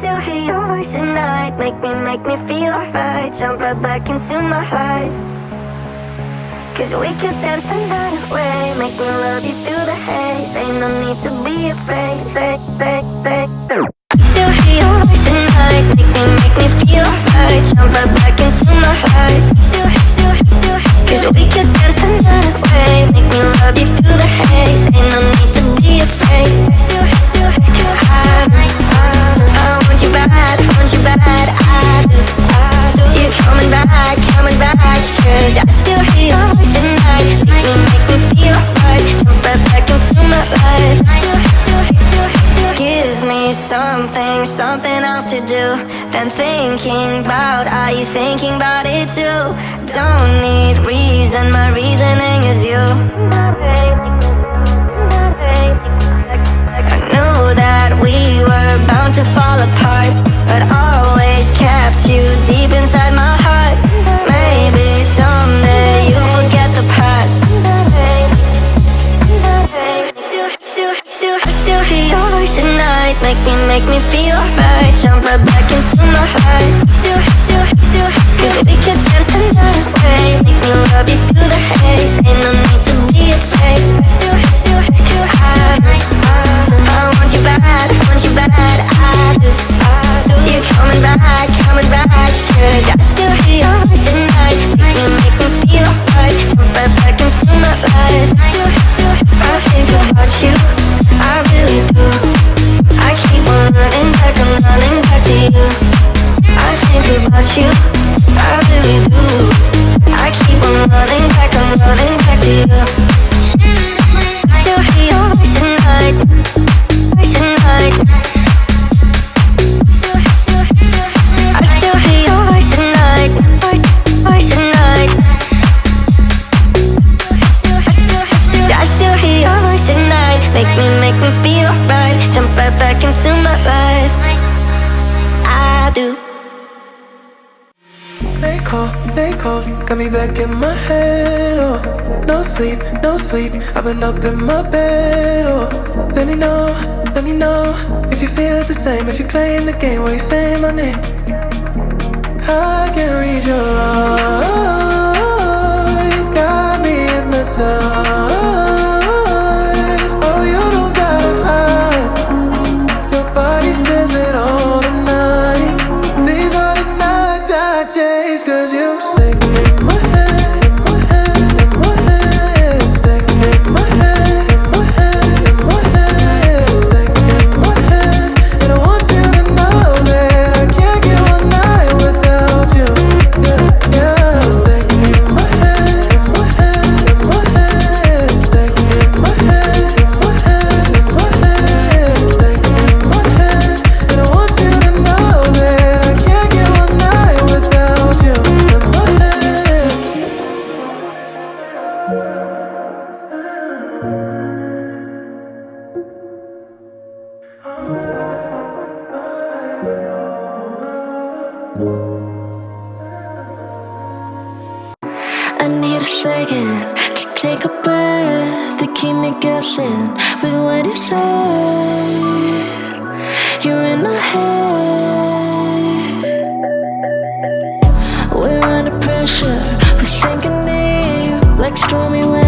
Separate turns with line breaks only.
still hear your voice at night. Make me feel alright. Jump right back into my life. Cause we could dance the night away. Make me love you through the haze. Ain't no need to be afraid. Still hear your voice at night. Make me feel alright. Jump right back into my life. Cause we could dance the night away. Make me love you through the haze. Ain't no need to be afraid. Cause I want you bad, I do. You coming back, cause I still hear your voice at night. Make me feel right. Jump right back into my life. Give me something else to do than thinking about. Are you thinking about it too? Don't need reason, my reasoning is you. I knew that we were bound to fall apart, but always kept you deep inside my heart. Maybe someday you'll forget the past. Still hear your voice at night. Make me feel alright. Jump right back into my life. Cause we could dance the night away. Make me love you through the haze. Ain't no need to be afraid. Cause I want you bad, I do. You coming back, cause I still hear your voice at night. Make me feel alright. Jump right back into my life. I think about you, I really do. I keep on running back, I'm running back to you. I think about you, I really do. I keep on running back, I'm running back to you. Still hear your voice at night. I still hear your voice at night. I still hear your voice at night. Make me feel right. Jump right back into my life. I do.
They cold, got me back in my head, oh. No sleep, I've been up in my bed, oh. Let me know, if you feel it the same. If you're playing the game where you say my name, I can read your eyes, got me hypnotized. Oh, you don't gotta hide, your body says it all tonight. These are the nights I chase, cause you stay in my head.
I need a second to take a breath, to keep me guessing with what you said. You're in my head. We're under pressure, we're sinking deep like stormy weather.